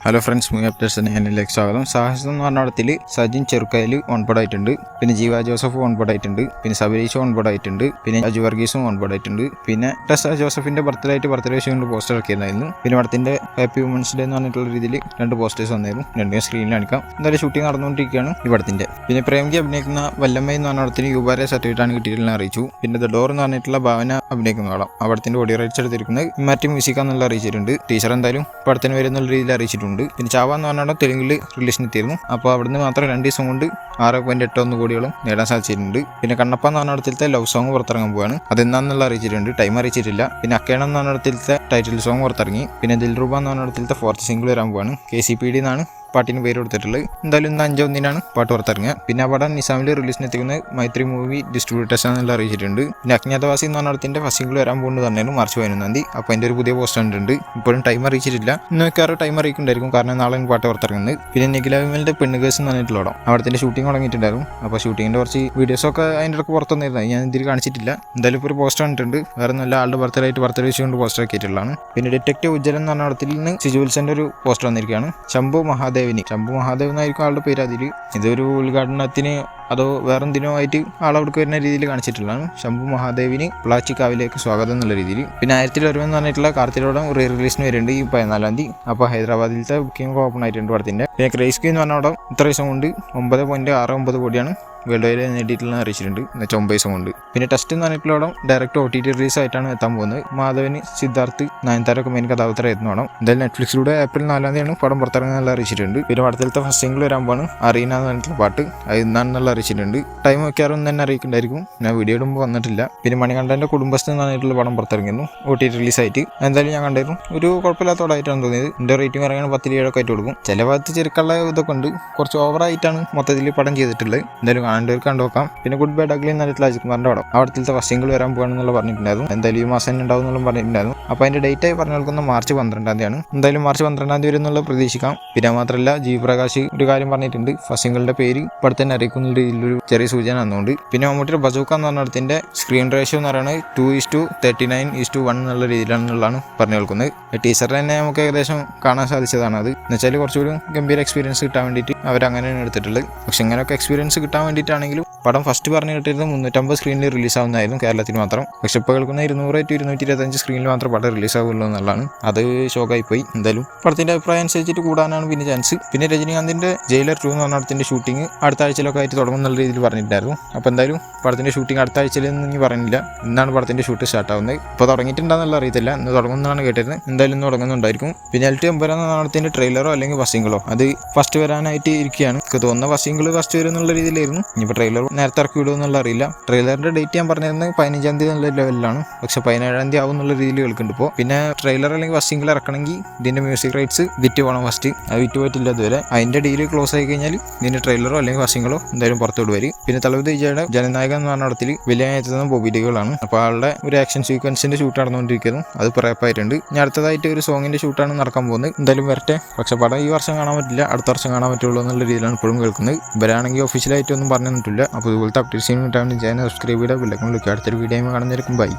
Hello friends, movie updates എന്നിലേക്ക് സ്വാഗതം. സാഹസം എന്ന് പറഞ്ഞ പടത്തിൽ സജിൻ ചെറുക്കയിൽ ഓൺബോർഡ് ആയിട്ടുണ്ട്. പിന്നെ ജീവ ജോസഫ് ഓൺബോർഡ് ആയിട്ടുണ്ട്. പിന്നെ സബരീഷ് ഓൺബോർഡ് ആയിട്ടുണ്ട്. പിന്നെ അജു വർഗീസും ഓൺബോർഡ് ആയിട്ടുണ്ട്. പിന്നെ ടെസ ജോസഫിന്റെ ബർത്ത്ഡേ വിഷയം കൊണ്ട് പോസ്റ്റർ ഇറക്കിയിരുന്നായിരുന്നു. പിന്നെ പടത്തിന്റെ ഹാപ്പി വുമൻസ് ഡേ എന്ന് പറഞ്ഞിട്ടുള്ള രീതിയിൽ 2 പോസ്റ്റേഴ്സ് വന്നായിരുന്നു. രണ്ടും സ്ക്രീനിൽ കാണിക്കാം. എന്തായാലും ഷൂട്ടിംഗ് നടന്നുകൊണ്ടിരിക്കുകയാണ് ഈ പടത്തിന്റെ. പിന്നെ പ്രേംജി അഭിനയിക്കുന്ന വല്ലമ്മ എന്ന് പറഞ്ഞ പടത്തിന് യുബാരെ സർട്ടിഫിക്കറ്റ് ആണ് കിട്ടിയിട്ടുള്ള അറിയിച്ചു. പിന്നെ ദ ഡോർ എന്ന് പറഞ്ഞിട്ടുള്ള ഭാവന അഭിനയിക്കുന്ന പടം ആ പടത്തിന്റെ ഓഡിയോ റൈറ്റ്സ് എടുത്തിരിക്കുന്നത് മാറ്റി മ്യൂസിക് എന്നുള്ള അറിയിച്ചിട്ടുണ്ട്. ടീച്ചർ എന്തായാലും പടത്തിന് വരുന്നുള്ള രീതിയിൽ അറിയിച്ചിട്ടുണ്ട്. പിന്നെ ചാവ എന്ന് പറഞ്ഞാൽ തെലുങ്കിൽ റിലീസിന് എത്തിയിരുന്നു. അപ്പോൾ അവിടുന്ന് മാത്രം 2 ദിവസം കൊണ്ട് 6.81 കോടിയോളം നേടാൻ സാധിച്ചിട്ടുണ്ട്. പിന്നെ കണ്ണപ്പ എന്ന് പറഞ്ഞിടത്തിലത്തെ ലവ് സോങ് പുറത്തിറങ്ങാൻ പോവാണ്. അതെന്താണെന്നുള്ള അറിയിച്ചിട്ടുണ്ട്, ടൈം അറിയിച്ചിട്ടില്ല. പിന്നെ അക്കേണം എന്ന് പറഞ്ഞിടത്തിലത്തെ ടൈറ്റിൽ സോങ് പുറത്തിറങ്ങി. പിന്നെ ദിൽറുബ എന്ന് പറഞ്ഞിടത്തിലത്തെ 4th സിംഗിൾ വരാൻ പോവാണ്. KCPD എന്നാണ് പാട്ടിന് പേര് കൊടുത്തിട്ടുള്ളത്. എന്തായാലും ഇന്ന് 5/1 പാട്ട് പുറത്തിറങ്ങുക. പിന്നെ ആ പടം നിസാമിൽ റിലീസിന് എത്തിക്കുന്നത് മൈത്രി മൂവി ഡിസ്ട്രിബ്യൂട്ടേഴ്സ് എന്നുള്ള അറിയിച്ചിട്ടുണ്ട്. പിന്നെ അജ്ഞാതവാസി എന്ന് പറഞ്ഞതിന്റെ ഫസ്റ്റ് സിംഗിൾ വരാൻ പോകുന്നത് തന്നെയാണ് മാർച്ച് 11. അപ്പോൾ അതിൻ്റെ ഒരു പുതിയ പോസ്റ്റർ ഉണ്ട്. ഇപ്പോഴും ടൈം അറിയിച്ചിട്ടില്ല. ഇന്ന് മിക്കവാറും ടൈം അറിയിക്കുന്നുണ്ടായിരിക്കും, കാരണം നാളെ പാട്ട് പുറത്തിറങ്ങുന്നത്. പിന്നെ നിഖില വിമലിന്റെ പെണ്ണുകേസ് എന്ന് പറഞ്ഞിട്ടുള്ള പടം അവിടത്തിന്റെ ഷൂട്ടിംഗ് തുടങ്ങിയിട്ടുണ്ടായിരുന്നു. അപ്പോൾ ഷൂട്ടിങ്ങിന്റെ കുറച്ച് വീഡിയോസൊക്കെ അതിൻ്റെ ഇടയ്ക്ക് പുറത്തുനിന്നിരുന്നത് ഞാൻ ഇതിൽ കാണിച്ചിട്ടില്ല. എന്തായാലും ഇപ്പോൾ ഒരു പോസ്റ്റർ കണ്ടിട്ടുണ്ട്. വേറെ നല്ല ആളുടെ ബർത്ത്ഡേ വെച്ചുകൊണ്ട് പോസ്റ്റർ ആക്കിയിട്ടുള്ളതാണ്. പിന്നെ ഡിറ്റക്റ്റീവ് ഉജ്ജലൻ എന്ന് പറഞ്ഞ പടത്തിൽ നിന്ന് സിജുവിൽസന്റെ ഒരു പോസ്റ്റർ വന്നിരിക്കുകയാണ്. ശംഭു മഹാദേവ് എന്നായിരിക്കും ആളുടെ പേര്. അതിൽ ഇതൊരു ഉദ്ഘാടനത്തിന് അതോ വേറെന്തിനോ ആയിട്ട് ആളവിടേക്ക് വരുന്ന രീതിയിൽ കാണിച്ചിട്ടുള്ളതാണ്. ശംഭു മഹാദേവിന് പ്ലാച്ചിക്കാവിലേക്ക് സ്വാഗതം എന്നുള്ള രീതിയിൽ. പിന്നെ 1001 എന്ന് പറഞ്ഞിട്ടുള്ള കാർത്തികോടം റിലീസിന് വരുന്നുണ്ട് ഈ 14. അപ്പോൾ ഹൈദരാബാദിലത്തെ ബുക്കിംഗ് ഓപ്പൺ ആയിട്ടുണ്ട് പടത്തിന്റെ. പിന്നെ ക്രൈസ്കി എന്ന് പറഞ്ഞ പടം ഇത്ര ദിവസം കൊണ്ട് 9.69 കോടിയാണ് വേൾഡ് വൈഡ് നേടിയിട്ടുള്ള അറിയിച്ചിട്ടുണ്ട്, എന്നുവെച്ചാൽ 9 ദിവസം കൊണ്ട്. പിന്നെ ടെസ്റ്റ് എന്ന് പറഞ്ഞിട്ടുള്ള പടം ഡയറക്റ്റ് OTT റിലീസ് ആയിട്ടാണ് എത്താൻ പോകുന്നത്. മാധവന്, സിദ്ധാർത്ഥ്, നയൻതാരൊക്കെ മെയിൻ കഥാപാത്രം എത്തുന്ന പടം. എന്തായാലും നെറ്റ്ഫ്ലിക്സിലൂടെ April 4 പടം പുറത്തിറങ്ങുന്നതെല്ലാം അറിയിച്ചിട്ടുണ്ട്. പിന്നെ പടത്തിലത്തെ ഫസ്റ്റ് സിംഗിൾ വരാൻ പോവാണ് അറീന എന്ന് പറഞ്ഞിട്ടുള്ള പാട്ട്. അത് ഇന്നാണെന്നുള്ള അറിയിച്ചിട്ടുണ്ട്. ടൈം വെക്കാറൊന്നും തന്നെ അറിയിക്കുന്നുണ്ടായിരിക്കും. ഞാൻ വീഡിയോ ഇടുമ്പോൾ വന്നിട്ടില്ല. പിന്നെ മണികണ്ഠന്റെ കുടുംബസ്ഥൻ എന്ന് പറഞ്ഞിട്ടുള്ള പടം പുറത്തിറങ്ങിയിരുന്നു OTT റിലീസ് ആയിട്ട്. എന്തായാലും ഞാൻ കണ്ടിരുന്നു. ഒരു കുഴപ്പമില്ലാത്ത പടമായിട്ടാണ് തോന്നിയത്. എൻ്റെ റേറ്റിംഗ് പറയുകയാണ് 10-7 ആയിട്ട് കൊടുക്കും. ചില ഭാഗത്ത് ചെറുക്കുള്ള ഇതൊക്കെ ഉണ്ട്, കുറച്ച് ഓവറായിട്ടാണ് മൊത്തത്തിൽ പടം ചെയ്തിട്ടുള്ളത്. എന്തായാലും കാണേണ്ടവർക്ക് കണ്ടുനോക്കാം. പിന്നെ ഗുഡ് ബൈ ഡഗ്ലി എന്നിട്ടുള്ള അജിത് കുമാറിന്റെ പടം അവിടത്തെ ഫസ്റ്റ് സിംഗിൾ വരാൻ പോകാണെന്നുള്ള പറഞ്ഞിട്ടുണ്ടായിരുന്നു. എന്തായാലും ഈ മാസം തന്നെ ഉണ്ടാവും എന്നുള്ള പറഞ്ഞിട്ടുണ്ടായിരുന്നു. അപ്പോൾ അതിന്റെ ഡേറ്റ് ആയി പറഞ്ഞു കൊടുക്കുന്ന മാർച്ച് 12 എന്തായാലും മാർച്ച് 12 വരെ എന്നുള്ള പ്രതീക്ഷിക്കാം. പിന്നെ മാത്രമല്ല ജി പ്രകാശ് ഒരു കാര്യം പറഞ്ഞിട്ടുണ്ട്, ഫസ്റ്റ് സിംഗിളിന്റെ പേര് ഇവിടെ തന്നെ അറിയിക്കുന്ന രീതിയിലൊരു ചെറിയ സൂചന തന്നുകൊണ്ട്. പിന്നെ മമ്മൂട്ടിയുടെ ബസൂക്ക എന്ന് പറഞ്ഞിടത്തിന്റെ സ്ക്രീൻ റേഷ്യോ എന്ന് പറയുന്നത് 2:39:1 എന്നുള്ള രീതിയിലാണെന്നുള്ളതാണ് പറഞ്ഞു കേൾക്കുന്നത്. ടീച്ചറിൽ തന്നെ നമുക്ക് ഏകദേശം കാണാൻ സാധിച്ചതാണ്. അത് എന്നുവെച്ചാൽ കുറച്ചുകൂടി ഗംഭീര എക്സ്പീരിയൻസ് കിട്ടാൻ വേണ്ടിയിട്ട് അവരങ്ങനെയാണ് എടുത്തിട്ടുള്ളത്. പക്ഷെ ഇങ്ങനെയൊക്കെ എക്സ്പീരിയൻസ് കിട്ടാൻ വേണ്ടിയിട്ടാണെങ്കിലും പടം ഫസ്റ്റ് പറഞ്ഞു കിട്ടിയിരുന്നത് 350 സ്ക്രീനിൽ റിലീസ് ആവുന്നതായിരുന്നു കേരളത്തിൽ മാത്രം. പക്ഷെ ഇപ്പോൾ കേൾക്കുന്ന 200-225 സ്ക്രീനിൽ മാത്രം പടം റിലീസ് ആവുള്ളൂ എന്നുള്ളതാണ്. അത് ഷോക്കായി പോയി. എന്തായാലും പടത്തിന്റെ അഭിപ്രായം അനുസരിച്ചിട്ട് കൂടാനാണ് പിന്നെ ചാൻസ്. പിന്നെ രജനീകാന്തിന്റെ ജയിലർ 2 എന്ന് പറഞ്ഞ പടത്തിന്റെ ഷൂട്ടിംഗ് അടുത്ത ആഴ്ചയിലൊക്കെ ആയിട്ട് തുടങ്ങുന്നുള്ള രീതിയിൽ പറഞ്ഞിട്ടുണ്ടായിരുന്നു. അപ്പോൾ എന്തായാലും പടത്തിന്റെ ഷൂട്ടിംഗ് അടുത്ത ആഴ്ചയിലൊന്നും ഇനി പറഞ്ഞില്ല. ഇന്നാണ് പടത്തിന്റെ ഷൂട്ട് സ്റ്റാർട്ട് ആവുന്നത്. ഇപ്പോൾ തുടങ്ങിയിട്ടുണ്ടെന്നുള്ള അറിയത്തില്ല, ഇന്ന് തുടങ്ങുന്നതാണ് കേട്ടിരുന്നത്. എന്തായാലും ഇന്ന് തുടങ്ങുന്നുണ്ടായിരിക്കും. പിന്നെ LT-50 എന്ന പടത്തിന്റെ ട്രെയിലറോ അല്ലെങ്കിൽ ഫസ്റ്റ് സിംഗിളോ അത് ഫസ്റ്റ് വരാനായിട്ട് ഇരിക്കുകയാണ്. എനിക്ക് തോന്നുന്ന ഫസ്റ്റ് സിംഗിൾ ഫസ്റ്റ് വരും എന്നുള്ള രീതിയിലായിരുന്നു. ഇനിയിപ്പോൾ ട്രെയിലർ നേരത്തെ ഇറക്കി വിടും എന്നുള്ള അറിയില്ല. ട്രെയിലറിന്റെ ഡേറ്റ് ഞാൻ പറഞ്ഞിരുന്നത് 15 എന്നുള്ള ലെവലിലാണ്. പക്ഷെ 17 ആവും എന്നുള്ള രീതിയിൽ കേൾക്കുന്നുണ്ട് ഇപ്പോൾ. പിന്നെ ട്രെയിലർ അല്ലെങ്കിൽ ഫസ്റ്റ് സിംഗിൾ ഇറക്കണമെങ്കിൽ ഇതിന്റെ മ്യൂസിക് റൈറ്റ്സ് വിറ്റ് പോകണം ഫസ്റ്റ്. അത് വിറ്റ് പോയിട്ടില്ല ഇതുവരെ. അതിന്റെ ഡീല് ക്ലോസ് ആയി കഴിഞ്ഞാൽ ഇതിന്റെ ട്രെയിലറോ അല്ലെങ്കിൽ ഫസ്റ്റ് സിംഗിളോ എന്തായാലും പുറത്തോട്ട് വരും. പിന്നെ തലവതി വിജയുടെ ജനനായകൻ എന്ന് പറഞ്ഞ പടത്തിൽ വില്ലനായി എത്തുന്ന ബോബി ഡിയോളാണ്. അപ്പോൾ ആളുടെ ഒരു ആക്ഷൻ സീക്വൻസിന്റെ ഷൂട്ട് നടന്നുകൊണ്ടിരിക്കുന്നു. അത് പ്രേപ്പായിട്ടുണ്ട്. ഇനി അടുത്തതായിട്ട് ഒരു സോങ്ങിന്റെ ഷൂട്ടാണ് നടക്കാൻ പോകുന്നത്. എന്തായാലും വരട്ടെ. പക്ഷെ പടം ഈ വർഷം കാണാൻ പറ്റില്ല, അടുത്ത വർഷം കാണാൻ പറ്റുള്ളൂ എന്നുള്ള രീതിയിലാണ് ഇപ്പോഴും കേൾക്കുന്നത്. ഇവരാണെങ്കിൽ ഒഫീഷ്യലായിട്ടൊന്നും പറഞ്ഞു തന്നിട്ടില്ല. അപ്പോൾ ഇതുപോലത്തെ അപ്ഡേറ്റ്സിന് വേണ്ടി ചാനൽ സബ്സ്ക്രൈബ് ചെയ്താൽ വിളിക്കാൻ അടുത്തൊരു വീഡിയോ കാണുന്നതിനും ബൈ.